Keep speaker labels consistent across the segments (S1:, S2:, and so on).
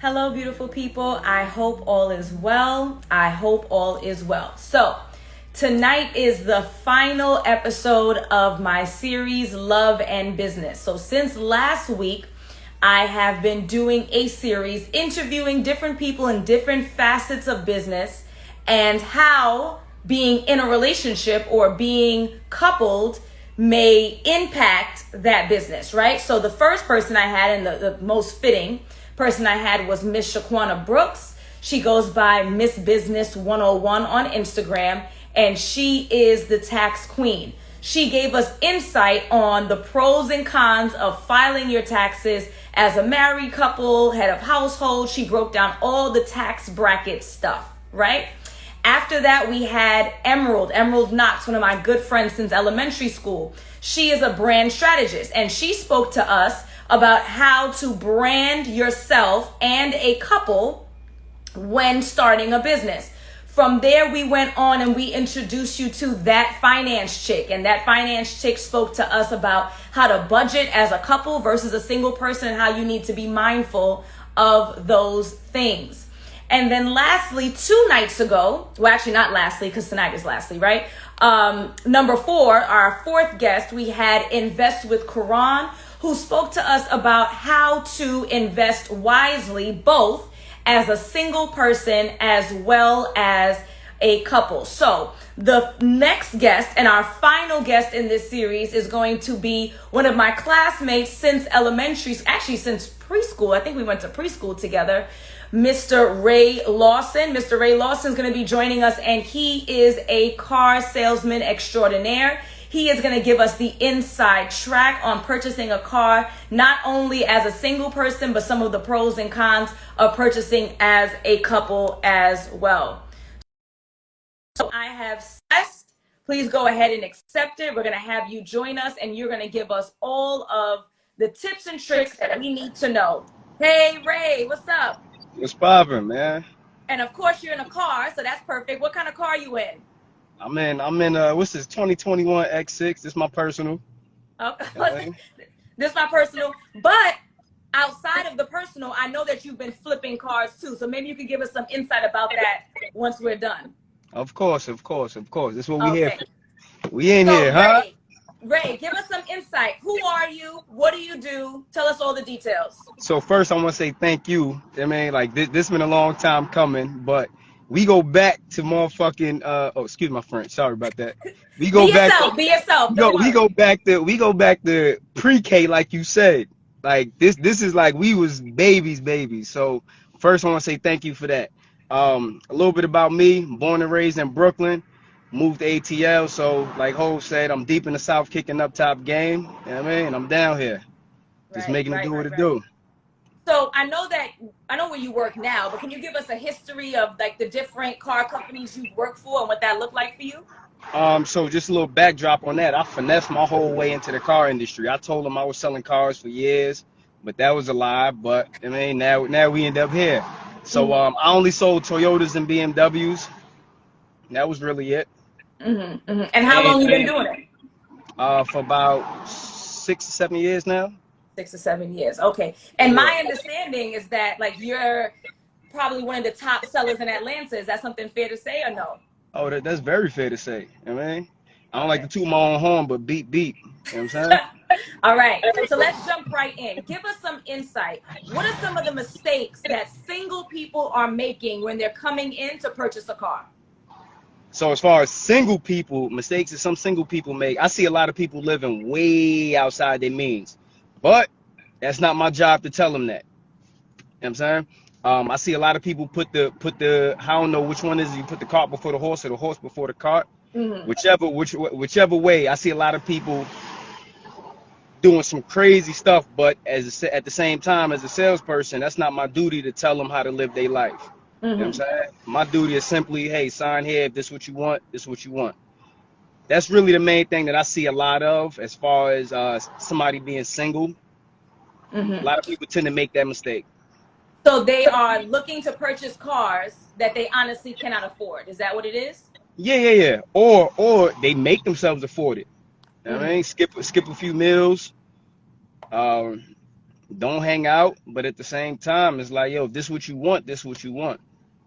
S1: Hello, beautiful people. I hope all is well. I hope all is well. So, tonight is the final episode of my series, Love and Business. So, since last week, I have been doing a series interviewing different people in different facets of business and how being in a relationship or being coupled may impact that business, right? So, the first person I had, and the most fitting person I had, was Miss Shaquana Brooks. She goes by Miss Business 101 on Instagram, and she is the tax queen. She gave us insight on the pros and cons of filing your taxes as a married couple, head of household. She broke down all the tax bracket stuff, right? After that, we had Emerald Knox, one of my good friends since elementary school. She is a brand strategist, and she spoke to us about how to brand yourself and a couple when starting a business. From there, we went on and we introduced you to That Finance Chick. And That Finance Chick spoke to us about how to budget as a couple versus a single person and how you need to be mindful of those things. And then lastly, 2 nights ago, well, actually not lastly, because tonight is lastly, right? Number 4, our 4th guest, we had Invest with Quran, who spoke to us about how to invest wisely, both as a single person as well as a couple. So the next guest and our final guest in this series is going to be one of my classmates since elementary, actually since preschool. I think we went to preschool together. Mr. Ray Lawson. Mr. Ray Lawson is going to be joining us, and he is a car salesman extraordinaire. He is going to give us the inside track on purchasing a car, not only as a single person, but some of the pros and cons of purchasing as a couple as well. So I have Seth. Please go ahead and accept it. We're going to have you join us, and you're going to give us all of the tips and tricks that we need to know. Hey, Ray, what's up?
S2: What's poppin', man?
S1: And of course, you're in a car, so that's perfect. What kind of car are you in?
S2: I'm in what's this, 2021 X6. This is my personal.
S1: Oh, this is my personal. But outside of the personal, I know that you've been flipping cars too. So maybe you could give us some insight about that once we're done.
S2: Of course. This is what we
S1: Okay.
S2: here for. We in here, huh?
S1: Ray, give us some insight. Who are you? What do you do? Tell us all the details.
S2: So first, I want to say thank you. I mean, like this been a long time coming, but we go back to motherfucking. Oh, excuse my French. Sorry about that. We go
S1: Be yourself.
S2: We go back to pre-K, like you said. Like this is like we was babies. So first, I want to say thank you for that. A little bit about me. Born and raised in Brooklyn. Moved to ATL, so like Ho said, I'm deep in the South, kicking up top game. You know what I mean? I'm down here, just making it do what it do.
S1: So I know where you work now, but can you give us a history of like the different car companies you work for and what that looked like for you?
S2: So just a little backdrop on that. I finessed my whole way into the car industry. I told them I was selling cars for years, but that was a lie. But I mean, now we end up here. So I only sold Toyotas and BMWs. That was really it.
S1: And how long you been doing it?
S2: For about 6 or 7 years now.
S1: 6 or 7 years. Okay. And my understanding is that like you're probably one of the top sellers in Atlanta. Is that something fair to say or no?
S2: Oh, that's very fair to say. I mean, I don't like to toot my own horn, but beep. You know what I'm saying?
S1: All right. So let's jump right in. Give us some insight. What are some of the mistakes that single people are making when they're coming in to purchase a car?
S2: So as far as single people, mistakes that some single people make, I see a lot of people living way outside their means. But that's not my job to tell them that. You know what I'm saying? I see a lot of people put the I don't know which one is it, you put the cart before the horse or the horse before the cart. Whichever way, I see a lot of people doing some crazy stuff, but at the same time, as a salesperson, that's not my duty to tell them how to live their life. You know what I'm saying? My duty is simply, hey, sign here. If this is what you want, this is what you want. That's really the main thing that I see a lot of as far as somebody being single. A lot of people tend to make that mistake.
S1: So they are looking to purchase cars that they honestly cannot afford. Is that what it is?
S2: Yeah. Or they make themselves afford it. You know what I mean? Skip a few meals. don't hang out, but at the same time, it's like, yo, this what you want, this what you want.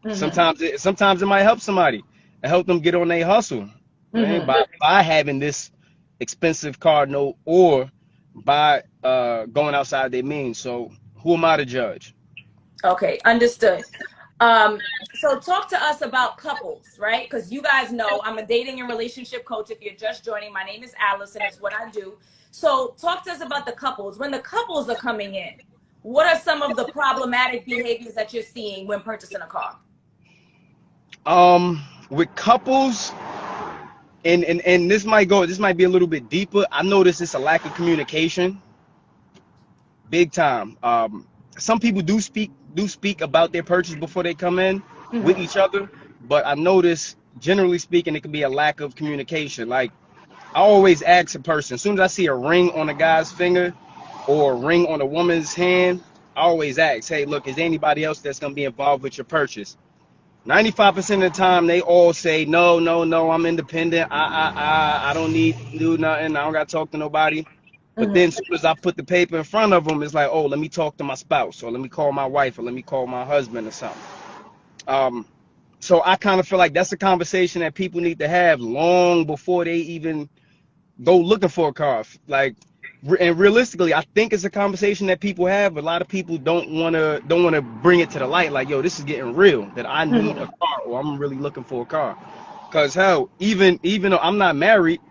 S1: Mm-hmm.
S2: Sometimes it might help somebody and help them get on their hustle, right?
S1: Mm-hmm.
S2: By having this expensive car note or by going outside their means. So who am I to judge?
S1: Okay, understood. Um, so talk to us about couples, right? Because you guys know I'm a dating and relationship coach. If you're just joining, my name is Alison. It's what I do. So talk to us about the couples. When the couples are coming in, what are some of the problematic behaviors that you're seeing when purchasing a car?
S2: With couples, and this might be a little bit deeper. I notice it's a lack of communication, big time. Some people do speak about their purchase before they come in with
S1: Mm-hmm.
S2: each other, but I notice, generally speaking, it could be a lack of communication. Like, I always ask a person, as soon as I see a ring on a guy's finger or a ring on a woman's hand, I always ask, hey, look, is there anybody else that's gonna be involved with your purchase? 95% of the time, they all say, no, no, no, I'm independent. I don't need to do nothing. I don't got to talk to nobody. But then
S1: Mm-hmm.
S2: as soon as I put the paper in front of them, it's like, oh, let me talk to my spouse, or let me call my wife, or let me call my husband or something. Um, so I kind of feel like that's a conversation that people need to have long before they even go looking for a car. Like, and realistically, I think it's a conversation that people have. But a lot of people don't wanna bring it to the light. Like, yo, this is getting real. That I need a
S1: Mm-hmm.
S2: car, or I'm really looking for a car. Cause hell, even though I'm not married,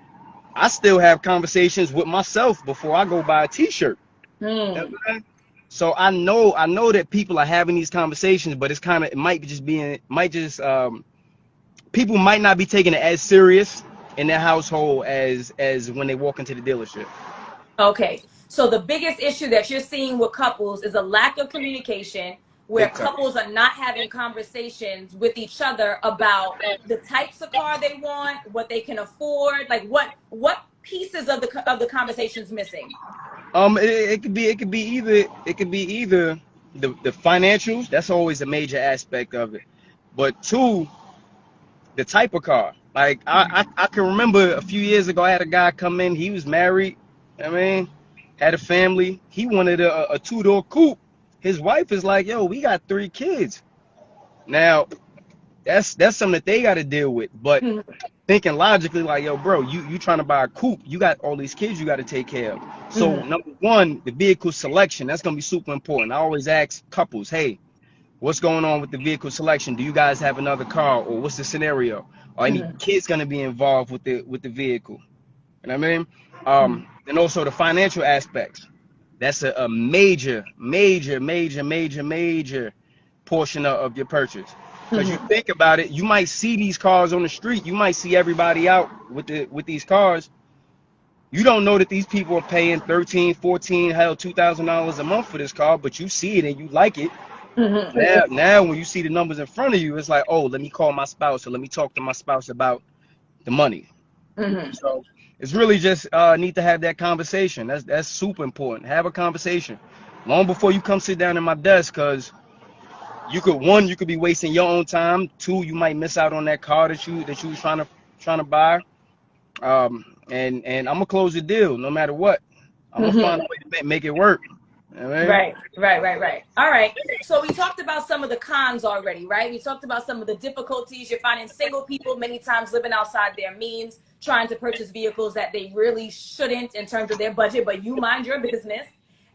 S2: I still have conversations with myself before I go buy a T-shirt. You know
S1: Mm-hmm.
S2: what I'm saying? So I know that people are having these conversations, but it might just people might not be taking it as serious in their household as when they walk into the dealership.
S1: Okay. So the biggest issue that you're seeing with couples is a lack of communication where
S2: Big time.
S1: couples are not having conversations with each other about the types of car they want, what they can afford, like what pieces of the conversation's missing.
S2: It could be either the financials. That's always a major aspect of it. But two, the type of car. Like I can remember a few years ago, I had a guy come in. He was married. I mean, had a family. He wanted a two-door coupe. His wife is like, yo, we got 3 kids. Now that's something that they got to deal with. But thinking logically, like, yo, bro, you trying to buy a coupe, you got all these kids you got to take care of. So
S1: Mm-hmm.
S2: number one, the vehicle selection, that's gonna be super important. I always ask couples, hey, what's going on with the vehicle selection? Do you guys have another car, or what's the scenario? Are any
S1: Mm-hmm.
S2: kids gonna be involved with the vehicle? You know what I mean?
S1: Mm-hmm.
S2: And also the financial aspects. That's a major portion of your purchase. Because you
S1: Mm-hmm.
S2: think about it, you might see these cars on the street. You might see everybody out with these cars. You don't know that these people are paying 13, 14, hell, $2,000 a month for this car, but you see it and you like it.
S1: Mm-hmm.
S2: Now when you see the numbers in front of you, it's like, oh, let me call my spouse, or let me talk to my spouse about the money.
S1: Mm-hmm.
S2: So it's really just need to have that conversation. That's super important. Have a conversation long before you come sit down at my desk, because you could be wasting your own time. Two, you might miss out on that car that you was trying to buy. And I'm gonna close the deal no matter what. I'm gonna find a
S1: Mm-hmm.
S2: way to make it work. You know what I mean?
S1: Right. All right. So we talked about some of the cons already, right? We talked about some of the difficulties you're finding single people many times living outside their means, trying to purchase vehicles that they really shouldn't in terms of their budget, but you mind your business.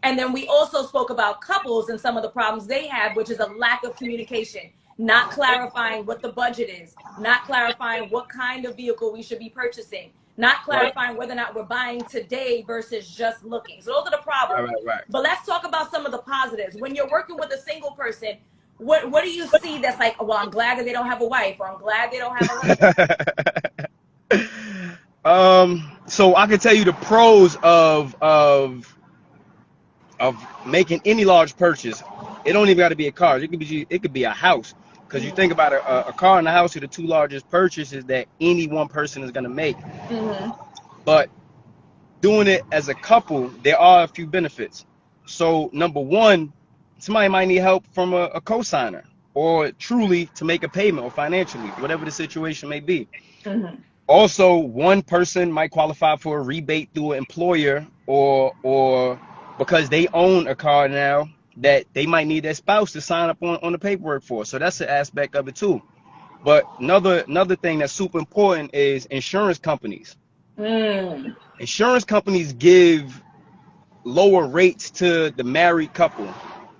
S1: And then we also spoke about couples and some of the problems they have, which is a lack of communication, not clarifying what the budget is, not clarifying what kind of vehicle we should be purchasing, not
S2: Right,
S1: clarifying whether or not we're buying today versus just looking. So those are the problems.
S2: right.
S1: But let's talk about some of the positives. When you're working with a single person, what do you see that's like, well, I'm glad that they don't have a wife, or I'm glad they don't have a husband?
S2: So I can tell you the pros of making any large purchase. It don't even got to be a car. It could be a house. Because you
S1: Mm-hmm.
S2: think about a car and a house are the two largest purchases that any one person is gonna make.
S1: Mm-hmm.
S2: But doing it as a couple, there are a few benefits. So number one, somebody might need help from a co-signer, or truly to make a payment, or financially, whatever the situation may be.
S1: Mm-hmm.
S2: Also, one person might qualify for a rebate through an employer or because they own a car now that they might need their spouse to sign up on the paperwork for. So that's an aspect of it too. But another thing that's super important is insurance companies. Insurance companies give lower rates to the married couple,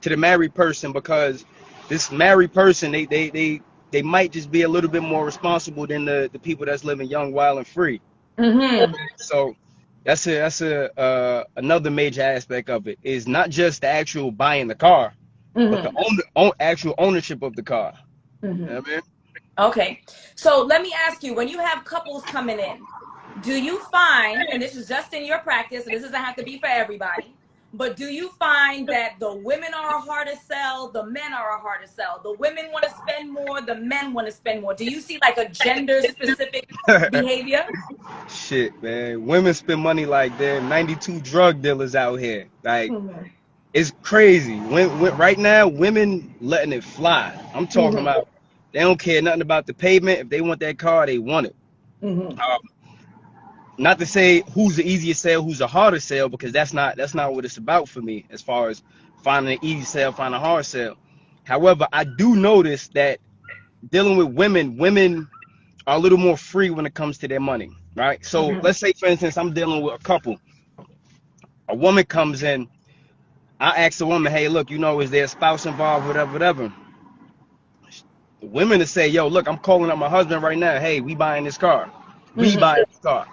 S2: to the married person, because this married person, they might just be a little bit more responsible than the people that's living young, wild, and free. So that's another major aspect of it, is not just the actual buying the car, but the actual ownership of the car. You know what I mean?
S1: Okay, so let me ask you, when you have couples coming in, do you find, and this is just in your practice, and this doesn't have to be for everybody, but do you find that the women are a harder sell, the men are a harder sell? The women want to spend more, the men want to spend more. Do you see like a gender specific behavior?
S2: Shit, man. Women spend money like they're 92 drug dealers out here. Like, it's crazy. Right now, women letting it fly. I'm talking about, they don't care nothing about the pavement. If they want that car, they want it. Not to say who's the easiest sale, who's the harder sale, because that's not what it's about for me as far as finding an easy sale, finding a hard sale. However, I do notice that dealing with women are a little more free when it comes to their money, right? So let's say, for instance, I'm dealing with a couple. A woman comes in, I ask the woman, hey, look, is there a spouse involved, whatever. The women to say, yo, look, I'm calling up my husband right now. Hey, we buying this car. We buying this car.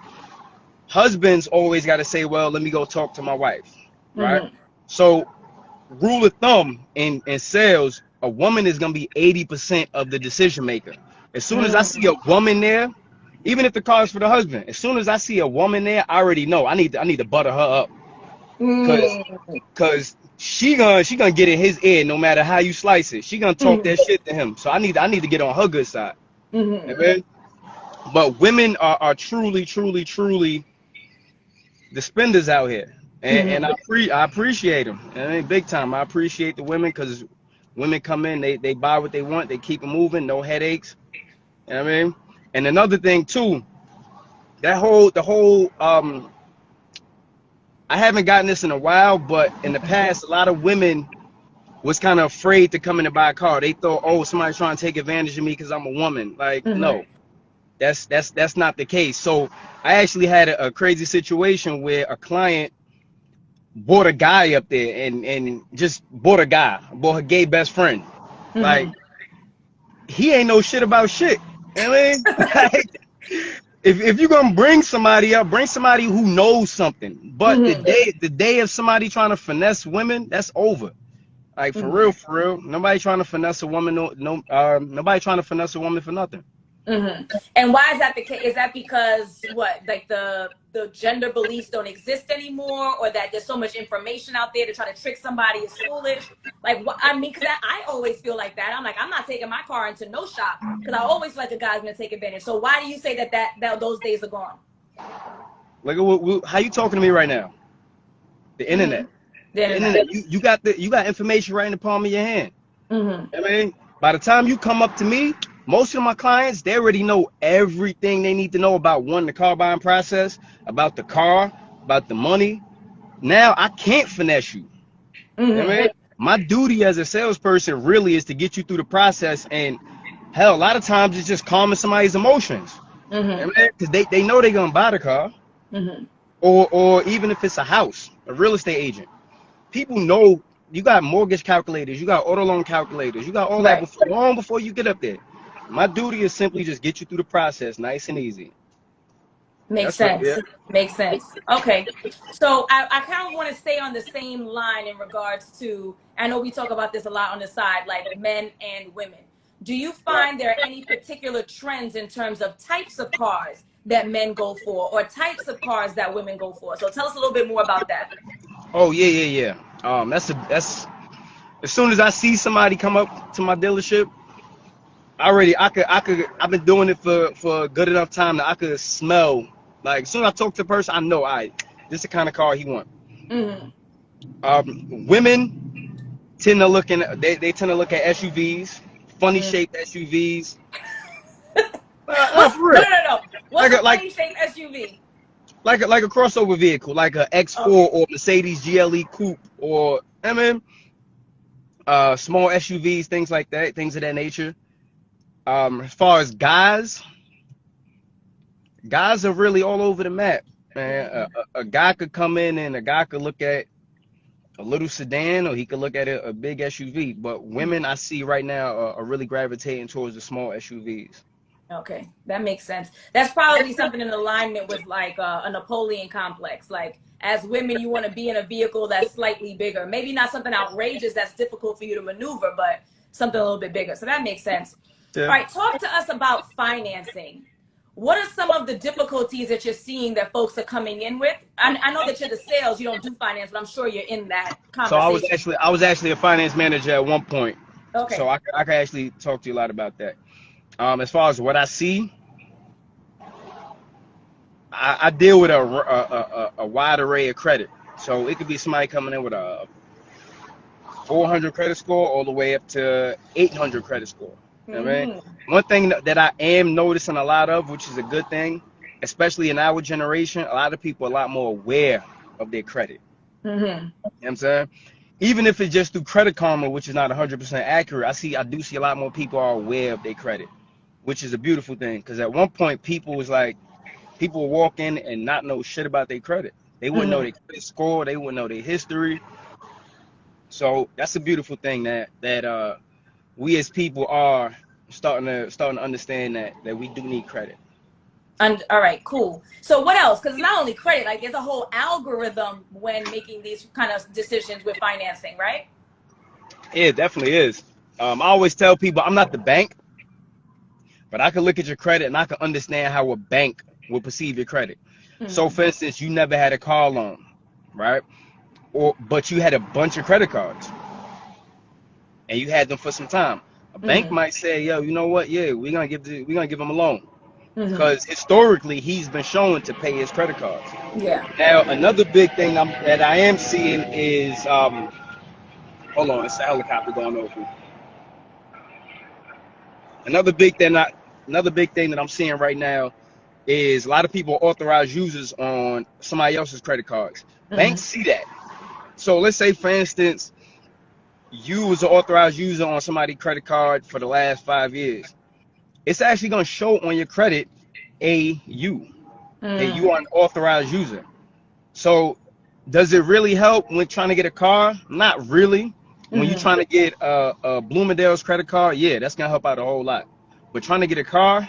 S2: Husbands always got to say, well, let me go talk to my wife, right? So rule of thumb in sales, a woman is going to be 80% of the decision maker. As soon as I see a woman there, even if the car is for the husband, as soon as I see a woman there, I already know I need to butter her up, because she gonna get in his ear no matter how you slice it. She gonna talk that shit to him. So I need to get on her good side. Amen? But women are truly the spenders out here, and I appreciate them. I mean, big time. I appreciate the women, because women come in, they buy what they want, they keep it moving, no headaches. You know what I mean? And another thing too, the whole I haven't gotten this in a while, but in the past, a lot of women was kind of afraid to come in and buy a car. They thought, oh, somebody's trying to take advantage of me because I'm a woman. Like, no, that's not the case. So I actually had a crazy situation where a client bought a guy up there and just bought her gay best friend. Like, he ain't know shit about shit. You know what I mean? Like, if you're gonna bring somebody up, bring somebody who knows something. But the day of somebody trying to finesse women, that's over. Like, for real. Nobody trying to finesse a woman. Nobody trying to finesse a woman for nothing.
S1: And why is that the case? Is that because what, like the gender beliefs don't exist anymore, or that there's so much information out there to try to trick somebody is foolish? Like, what I mean, because I always feel like that. I'm like, I'm not taking my car into no shop, because I always feel like a guy's gonna take advantage. So why do you say that those days are gone?
S2: Like, how you talking to me right now? The internet. The internet. You got information right in the palm of your hand. I mean, by the time you come up to me, most of my clients, they already know everything they need to know about, one, the car buying process, about the car, about the money. Now I can't finesse you. You know what I mean? My duty as a salesperson really is to get you through the process, and hell, a lot of times it's just calming somebody's emotions. You know what I mean? Because they know they're gonna buy the car, or even if it's a house, a real estate agent. People know you got mortgage calculators, you got auto loan calculators, you got all that long before you get up there. My duty is simply just get you through the process, nice and easy.
S1: Makes sense. Makes sense. Okay. So I kind of want to stay on the same line in regards to, I know we talk about this a lot on the side, like men and women. Do you find there are any particular trends in terms of types of cars that men go for, or types of cars that women go for? So tell us a little bit more about that.
S2: Oh, yeah. That's as soon as I see somebody come up to my dealership, I've been doing it for a good enough time that I could smell. Like, as soon as I talk to the person, I know, this is the kind of car he want. Women tend to look they tend to look at SUVs, funny shaped SUVs.
S1: No. What's a funny shaped SUV?
S2: like a crossover vehicle, like a
S1: Okay.
S2: X4 or Mercedes GLE Coupe, or I mean, small SUVs, things like that, things of that nature. As far as guys are really all over the map, man. A guy could come in and a guy could look at a little sedan, or he could look at a big SUV. But women I see right now are really gravitating towards the small SUVs.
S1: Okay, that makes sense. That's probably something in alignment with like a Napoleon complex. Like as women, you want to be in a vehicle that's slightly bigger. Maybe not something outrageous that's difficult for you to maneuver, but something a little bit bigger. So that makes sense. All
S2: Yeah.
S1: right, talk to us about financing. What are some of the difficulties that you're seeing that folks are coming in with? I know that you're the sales, you don't do finance, but I'm sure you're in that
S2: So
S1: conversation.
S2: I was actually a finance manager at one point. So
S1: Okay.
S2: I can actually talk to you a lot about that. As far as what I see, I deal with a wide array of credit. So it could be somebody coming in with a 400 credit score all the way up to 800 credit score. You know what I mean? One thing that I am noticing a lot of, which is a good thing, especially in our generation, a lot of people are a lot more aware of their credit. You know what I'm saying? Even if it's just through Credit Karma, which is not 100% accurate, I do see a lot more people are aware of their credit, which is a beautiful thing. Because at one point, people would walk in and not know shit about their credit. They wouldn't know their credit score. They wouldn't know their history. So that's a beautiful thing that we as people are starting to understand that we do need credit.
S1: And all right, cool. So what else? Because it's not only credit, like there's a whole algorithm when making these kind of decisions with financing, right?
S2: Yeah, it definitely is. I always tell people I'm not the bank, but I can look at your credit and I can understand how a bank will perceive your credit. So for instance, you never had a car loan, right? But you had a bunch of credit cards and you had them for some time. A bank might say, yo, you know what? Yeah, we're gonna give him a loan. Because historically he's been shown to pay his credit cards.
S1: Yeah.
S2: Now another big thing that I am seeing is hold on, it's a helicopter going over. Another big thing that I'm seeing right now is a lot of people authorize users on somebody else's credit cards. Banks see that. So let's say, for instance, you was an authorized user on somebody's credit card for the last 5 years. It's actually going to show on your credit you are an authorized user. So does it really help when trying to get a car? Not really. When you're trying to get a Bloomingdale's credit card, yeah, that's gonna help out a whole lot. But trying to get a car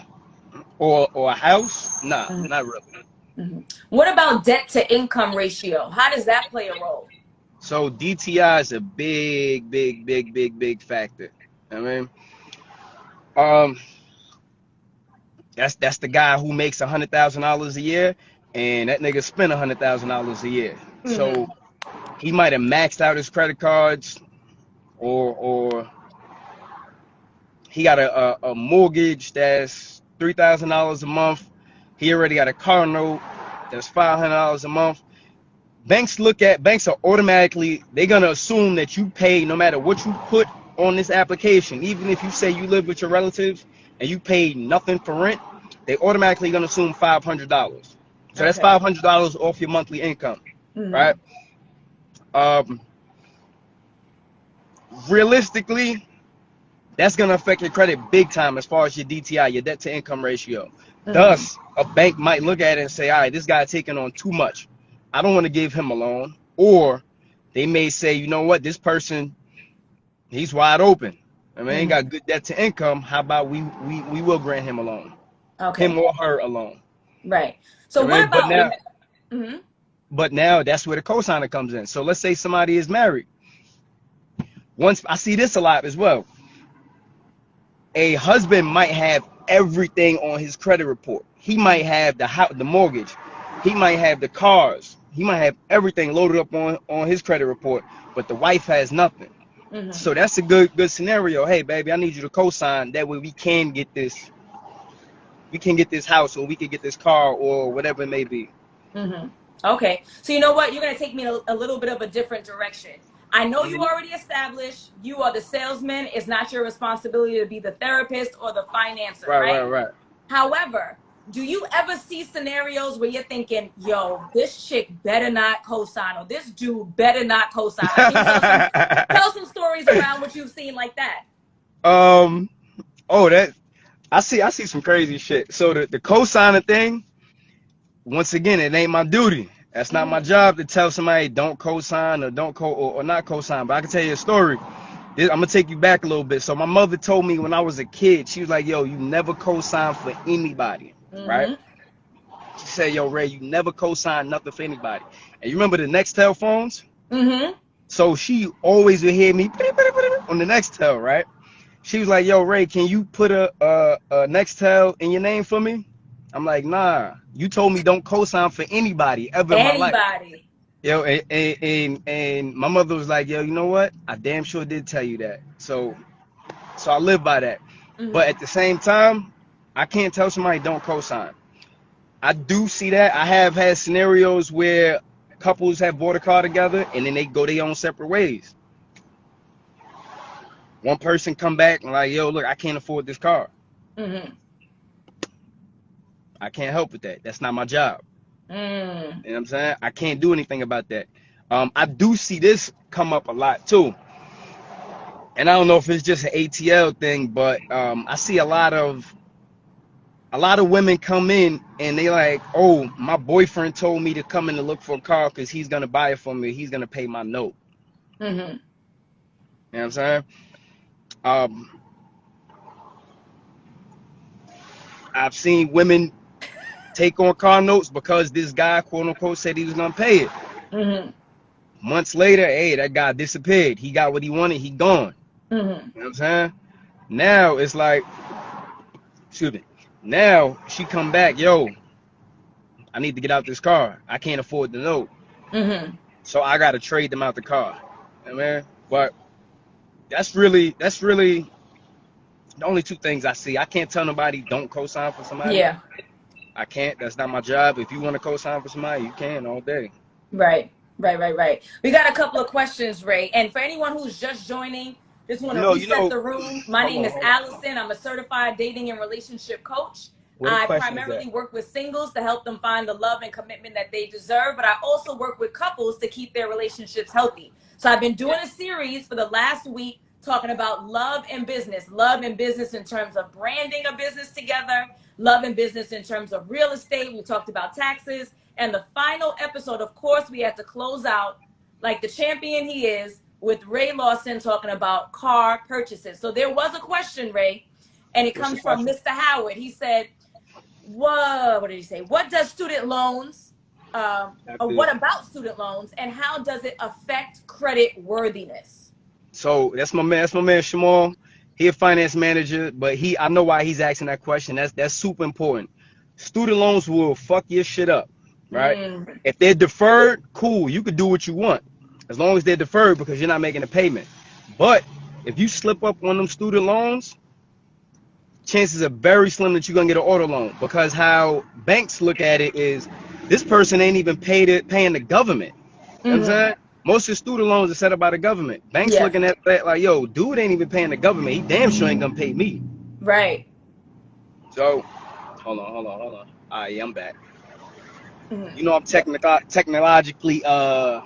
S2: or a house, nah, not really.
S1: What about debt to income ratio? How does that play a role?
S2: So DTI is a big factor. I mean, that's the guy who makes $100,000 a year, and that nigga spent $100,000 a year. So he might have maxed out his credit cards, or he got a mortgage that's $3,000 a month. He already got a car note that's $500 a month. Banks are automatically, they're gonna assume that you pay no matter what you put on this application. Even if you say you live with your relatives and you pay nothing for rent, they automatically gonna assume $500. So that's $500 off your monthly income, right? Realistically, that's gonna affect your credit big time as far as your DTI, your debt to income ratio. Thus, a bank might look at it and say, all right, this guy taking on too much. I don't want to give him a loan. Or they may say, you know what, this person, he's wide open. I mean, he got good debt to income. How about we will grant him a loan? Him or her a loan.
S1: Right. So what about
S2: but now that's where the cosigner comes in. So let's say somebody is married. Once I see this a lot as well. A husband might have everything on his credit report. He might have the house, the mortgage. He might have the cars. He might have everything loaded up on his credit report, but the wife has nothing. So that's a good scenario. Hey, baby, I need you to co-sign. That way we can get this. We can get this house, or we can get this car, or whatever it may be.
S1: Okay. So you know what? You're going to take me a little bit of a different direction. I know you already established you are the salesman. It's not your responsibility to be the therapist or the financer, right?
S2: Right.
S1: However, do you ever see scenarios where you're thinking, yo, this chick better not co-sign, or this dude better not co-sign? Like, can you tell some stories around what you've seen like that?
S2: Oh, that I see some crazy shit. So the co-signing thing, once again, it ain't my duty. That's not my job to tell somebody don't co-sign or don't or not co-sign. But I can tell you a story. I'm gonna take you back a little bit. So my mother told me when I was a kid, she was like, "Yo, you never co-sign for anybody, right?" She said, "Yo, Ray, you never co-sign nothing for anybody." And you remember the Nextel phones? So she always would hear me on the Nextel, right? She was like, "Yo, Ray, can you put a Nextel in your name for me?" I'm like, "Nah, you told me don't co-sign for anybody ever in my life." Yo, and my mother was like, "Yo, you know what? I damn sure did tell you that." So I live by that. But at the same time, I can't tell somebody don't co-sign. I do see that. I have had scenarios where couples have bought a car together and then they go their own separate ways. One person come back and like, "Yo, look, I can't afford this car." I can't help with that. That's not my job. You know what I'm saying? I can't do anything about that. I do see this come up a lot too. And I don't know if it's just an ATL thing, but I see a lot of women come in and they like, "Oh, my boyfriend told me to come in to look for a car because he's gonna buy it for me. He's gonna pay my note." You know what I'm saying? I've seen women take on car notes because this guy, quote unquote, said he was gonna pay it. Months later, hey, that guy disappeared. He got what he wanted. He gone. You know what I'm saying? Now it's like, excuse me. Now she come back, "Yo, I need to get out this car. I can't afford the note. So I gotta trade them out the car." You know what I mean? But that's really the only two things I see. I can't tell nobody don't co-sign for somebody. I can't. That's not my job. If you want to co-sign for somebody, you can all day.
S1: Right. We got a couple of questions, Ray. And for anyone who's just joining, just want to reset the room. My name is Alison. I'm a certified dating and relationship coach. I primarily work with singles to help them find the love and commitment that they deserve, but I also work with couples to keep their relationships healthy. So I've been doing a series for the last week talking about love and business in terms of branding a business together, love and business in terms of real estate. We talked about taxes. And the final episode, of course, we had to close out like the champion he is with Ray Lawson talking about car purchases. So there was a question, Ray, and it comes from Mr. Howard. He said, what did he say? What does student loans, or what about student loans, and how does it affect credit worthiness?
S2: So that's my man Shamal. He a finance manager, but I know why he's asking that question. That's super important. Student loans will fuck your shit up, right? If they're deferred, cool, you could do what you want as long as they're deferred because you're not making a payment. But if you slip up on them student loans, chances are very slim that you're gonna get an auto loan, because how banks look at it is this person ain't even paying the government. You know what I'm saying? Most of the student loans are set up by the government. Banks looking at that like, "Yo, dude ain't even paying the government. He damn sure ain't gonna pay me."
S1: Right.
S2: So, hold on. All right, yeah, I'm back. You know, I'm technologically, I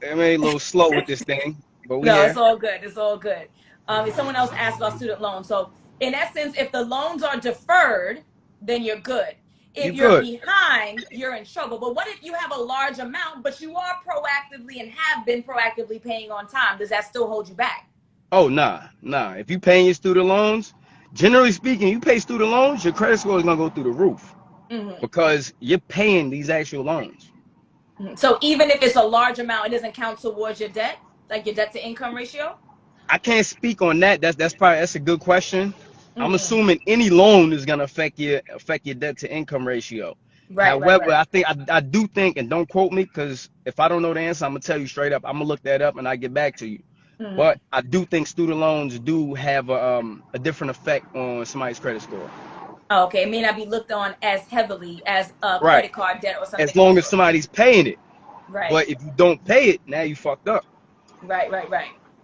S2: mean, a little slow with this thing, but we here.
S1: It's all good. Someone else asked about student loans. So, in essence, if the loans are deferred, then you're good. If you're behind, you're in trouble. But what if you have a large amount, but you are proactively and have been proactively paying on time? Does that still hold you back?
S2: Oh, nah. If you paying your student loans, generally speaking, you pay student loans, your credit score is gonna go through the roof because you're paying these actual loans.
S1: So even if it's a large amount, it doesn't count towards your debt, like your debt to income ratio?
S2: I can't speak on that. That's a good question. I'm assuming any loan is gonna affect your debt to income ratio. However, I do think, and don't quote me, because if I don't know the answer, I'm gonna tell you straight up. I'm gonna look that up and I get back to you. But I do think student loans do have a different effect on somebody's credit score.
S1: Okay, it may not be looked on as heavily as a credit card debt or something.
S2: As long as somebody's paying it.
S1: Right.
S2: But if you don't pay it, now you fucked up.
S1: Right.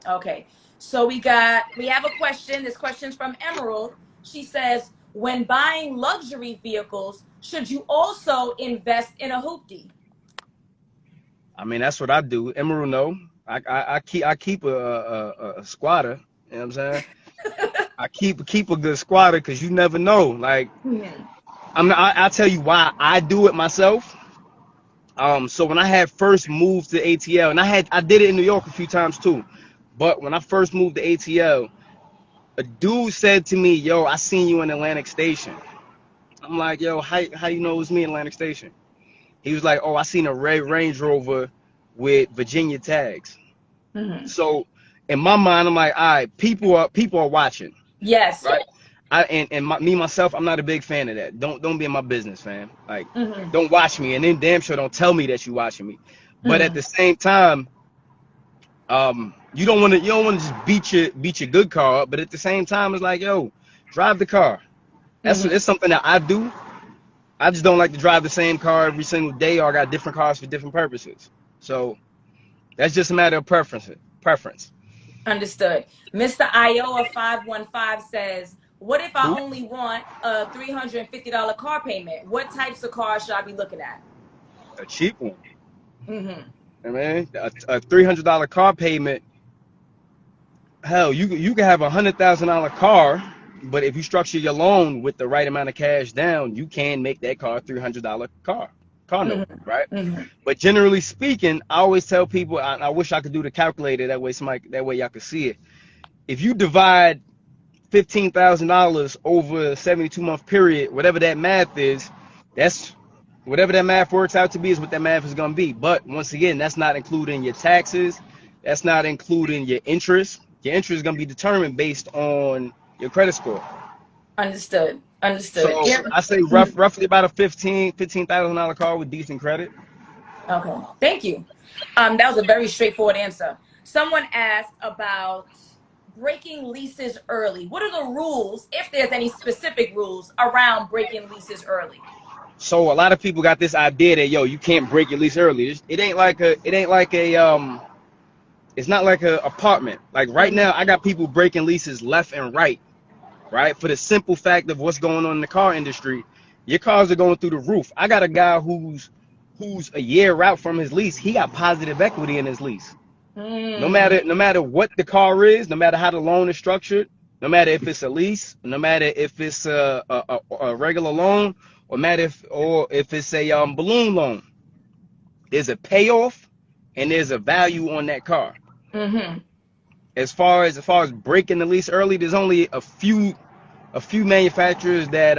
S1: Okay. So we have a question. This question's from Emerald. She says, when buying luxury vehicles, should you also invest in a hoopty?
S2: I mean, that's what I do. Emerald, no. I keep a squatter. You know what I'm saying? I keep a good squatter because you never know. Like, I'll tell you why I do it myself. So when I had first moved to ATL, and I did it in New York a few times too, but when I first moved to ATL, a dude said to me, "Yo, I seen you in Atlantic Station." I'm like, "Yo, how you know it was me in Atlantic Station?" He was like, "Oh, I seen a red Range Rover with Virginia tags." So in my mind, I'm like, "All right, people are watching."
S1: Yes.
S2: Right? Me myself, I'm not a big fan of that. Don't be in my business, fam. Like, don't watch me, and then damn sure don't tell me that you watching me. But at the same time, you don't want to just beat your good car up. But at the same time, it's like, yo, drive the car. It's something that I do. I just don't like to drive the same car every single day, or I got different cars for different purposes. So that's just a matter of preference.
S1: Understood. Mr. Iowa 515 says, what if I only want a $350 car payment? What types of cars should I be looking at?
S2: A cheap one. I mean, a $300 car payment. Hell, you can have a $100,000 car, but if you structure your loan with the right amount of cash down, you can make that car a $300 car note, right? But generally speaking, I always tell people, I wish I could do the calculator that way y'all could see it. If you divide $15,000 over a 72-month period, whatever that math is, that's whatever that math works out to be is what that math is gonna be. But once again, that's not including your taxes, that's not including your interest. Your interest is gonna be determined based on your credit score.
S1: Understood.
S2: So I say roughly about a $15,000 car with decent credit.
S1: Okay, thank you. That was a very straightforward answer. Someone asked about breaking leases early. What are the rules, if there's any specific rules, around breaking leases early?
S2: So a lot of people got this idea that, yo, you can't break your lease early. It's not like a apartment. Like right now, I got people breaking leases left and right, for the simple fact of what's going on in the car industry. Your cars are going through the roof. I got a guy who's a year out from his lease. He got positive equity in his lease. No matter what the car is, no matter how the loan is structured, no matter if it's a lease, no matter if it's a regular loan, or if it's a balloon loan, there's a payoff and there's a value on that car. As far as breaking the lease early, there's only a few manufacturers that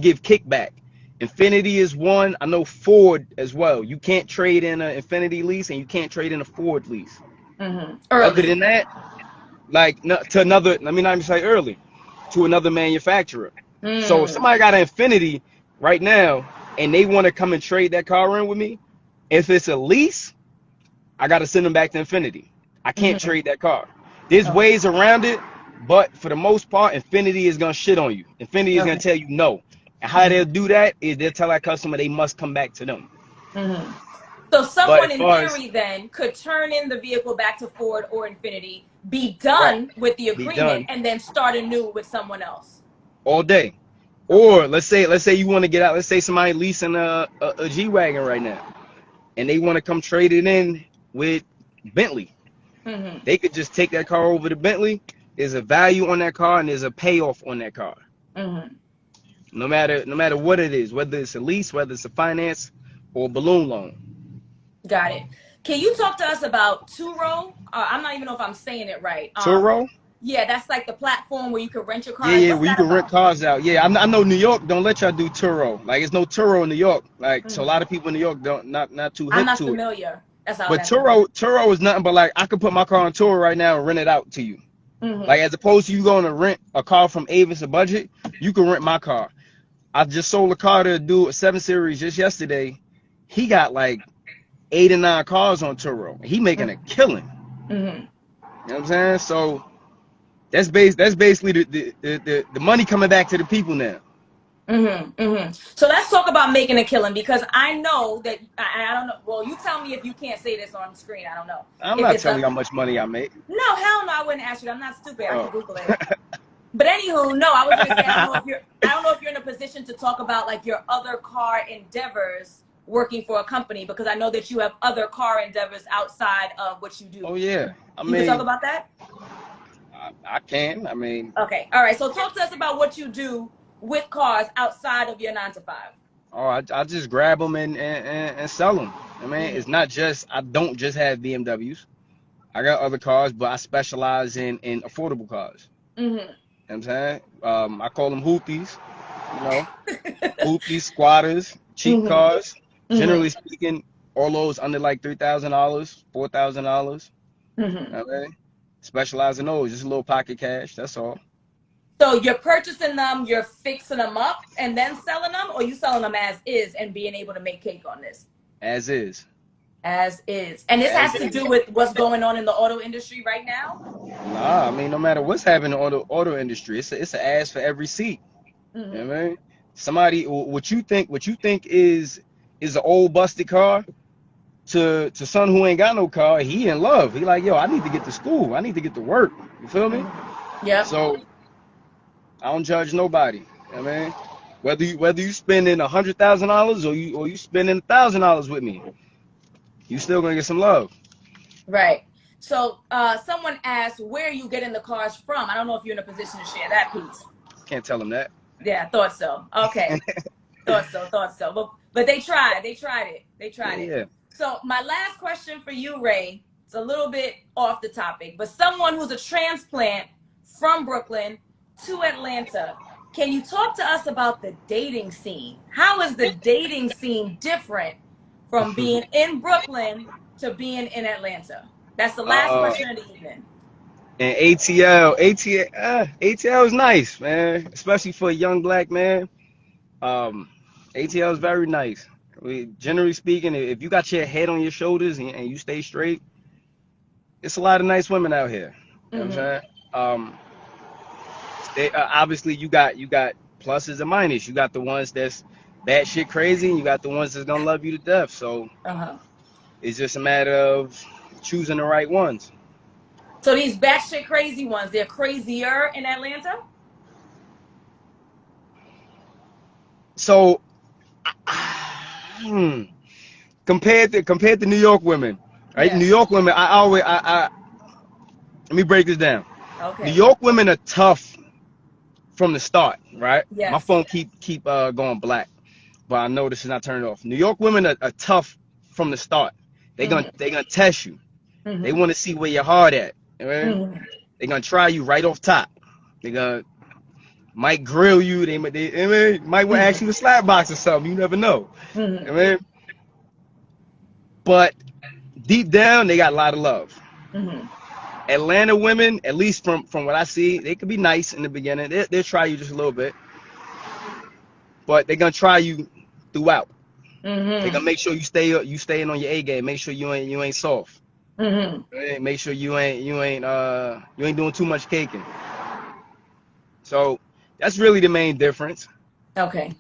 S2: give kickback. Infinity is one. I know Ford as well. You can't trade in an Infinity lease and you can't trade in a Ford lease. Other than that, like to another, let me not even say early, to another manufacturer. So if somebody got an Infinity right now and they want to come and trade that car in with me, if it's a lease, I got to send them back to Infinity. I can't trade that car. There's ways around it, but for the most part, Infinity is going to shit on you. Infinity is going to tell you no. And how they'll do that is they'll tell that customer they must come back to them.
S1: So someone in theory then could turn in the vehicle back to Ford or Infinity, be done with the agreement, and then start anew with someone else.
S2: All day. Or let's say you want to get out. Let's say somebody leasing a G-Wagon right now, and they want to come trade it in with Bentley. They could just take that car over to Bentley. There's a value on that car and there's a payoff on that car. No matter what it is, whether it's a lease, whether it's a finance or a balloon loan.
S1: Got it. Can you talk to us about Turo? I'm not even know if I'm saying it right.
S2: Turo?
S1: Yeah, that's like the platform where you can rent your car.
S2: Yeah, where you can rent cars out. Yeah, I know New York don't let y'all do Turo. Like, it's no Turo in New York. Like, so a lot of people in New York not too hip to it.
S1: I'm not familiar. That's all.
S2: But Turo is nothing but like I could put my car on Turo right now and rent it out to you. Like, as opposed to you going to rent a car from Avis or Budget, you can rent my car. I just sold a car to do a 7 Series just yesterday. He got like 8 or 9 cars on Turo. He making a killing. You know what I'm saying? So that's basically the money coming back to the people now.
S1: So let's talk about making a killing, because I know that I don't know. Well, you tell me if you can't say this on the screen. I don't know.
S2: I'm not telling you how much money I make.
S1: No, hell no, I wouldn't ask you. I'm not stupid. I can Google it. But Anywho, no, I was gonna say I don't know if you're in a position to talk about like your other car endeavors working for a company, because I know that you have other car endeavors outside of what you do.
S2: Oh yeah, I
S1: You
S2: mean,
S1: can talk about that?
S2: I can. I mean,
S1: Okay. All right. So talk to us about what you do with cars outside of your 9 to 5.
S2: oh, I just grab them and sell them. I mean, it's not just, I don't just have BMWs. I got other cars, but I specialize in affordable cars.
S1: Mm-hmm.
S2: You know what I'm saying? I call them hoopies, you know, hoopies, squatters, cheap
S1: Mm-hmm.
S2: cars.
S1: Mm-hmm.
S2: Generally speaking, all those under like $3,000, $4,000.
S1: Mm-hmm.
S2: Okay. Specialize in those, just a little pocket cash. That's all.
S1: So you're purchasing them, you're fixing them up, and then selling them, or you selling them as is and being able to make cake on this?
S2: As is.
S1: As is. And this
S2: As
S1: has to
S2: is.
S1: do with what's going on in the auto industry right now?
S2: Nah, I mean, no matter what's happening in the auto industry, it's an ass for every seat.
S1: Mm-hmm.
S2: You know what I mean? Somebody, what you think is an old busted car, to son who ain't got no car, he in love. He like, yo, I need to get to school. I need to get to work. You feel me?
S1: Mm-hmm. Yeah.
S2: So I don't judge nobody. You know what I mean? Whether you spending $100,000 or you spending $1,000 with me, you still gonna get some love.
S1: Right. So someone asked, where are you getting the cars from? I don't know if you're in a position to share that piece.
S2: Can't tell them that.
S1: Yeah, thought so. Okay. thought so. But they tried. They tried it.
S2: Yeah.
S1: So my last question for you, Ray, it's a little bit off the topic, but someone who's a transplant from Brooklyn to Atlanta, can you talk to us about the dating scene? How is the dating scene different from being in Brooklyn to being in Atlanta? That's the last question of the evening.
S2: And ATL is nice, man, especially for a young black man. ATL is very nice. Generally speaking, if you got your head on your shoulders and you stay straight, it's a lot of nice women out here. You know what I'm saying? Obviously you got pluses and minuses. You got the ones that's bad shit crazy, and you got the ones that's gonna love you to death. So it's just a matter of choosing the right ones.
S1: So these batshit crazy ones, they're crazier in Atlanta?
S2: So compared to New York women, right?
S1: Yeah.
S2: New York women, I let me break this down.
S1: Okay.
S2: New York women are tough from the start, right?
S1: Yes.
S2: My phone keep going black, but I know this is not turned off. New York women are tough from the start. They gonna test you. They want to see where your heart at. Right? They gonna try you right off top. They might grill you. They might ask you to slap box or something. You never know. I mean, but deep down, they got a lot of love. Atlanta women, at least from what I see, they could be nice in the beginning. They'll try you just a little bit, but they're gonna try you throughout. They're gonna make sure you staying on your A game. Make sure you ain't soft. Make sure you ain't doing too much caking. So that's really the main difference.
S1: Okay.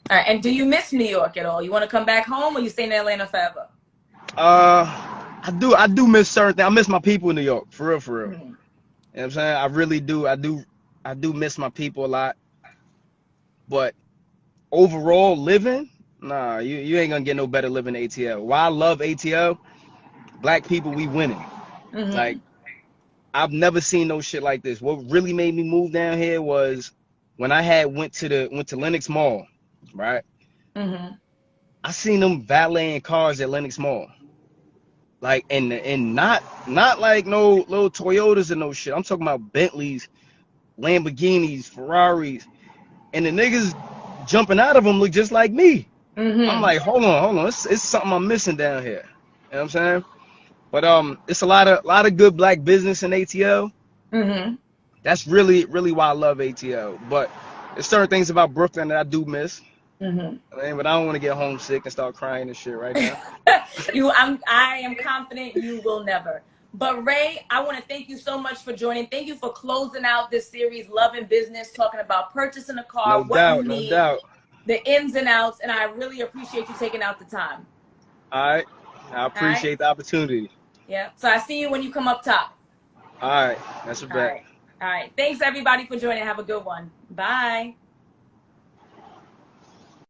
S1: All right. And do you miss New York at all? You want to come back home, or you stay in Atlanta forever?
S2: I do miss certain things. I miss my people in New York, for real. You know what I'm saying? I really do. I do miss my people a lot. But overall living, nah, you ain't gonna get no better living in ATL. Why I love ATL, black people, we winning. Like, I've never seen no shit like this. What really made me move down here was when I went to Lenox Mall, right? I seen them valeting cars at Lenox Mall. Like, and not like no little Toyotas and no shit. I'm talking about Bentleys, Lamborghinis, Ferraris, and the niggas jumping out of them look just like me. I'm like, hold on, it's something I'm missing down here. You know what I'm saying? But it's a lot of good black business in ATL. That's really why I love ATL. But there's certain things about Brooklyn that I do miss. I mean, but I don't want to get homesick and start crying and shit right now.
S1: I am confident you will never. But Ray, I want to thank you so much for joining. Thank you for closing out this series, Love and Business, talking about purchasing a car,
S2: No doubt.
S1: the ins and outs, and I really appreciate you taking out the time.
S2: All right. I appreciate the opportunity.
S1: Yeah. So I see you when you come up top.
S2: All right. That's a bet.
S1: All right. Thanks everybody for joining. Have a good one. Bye.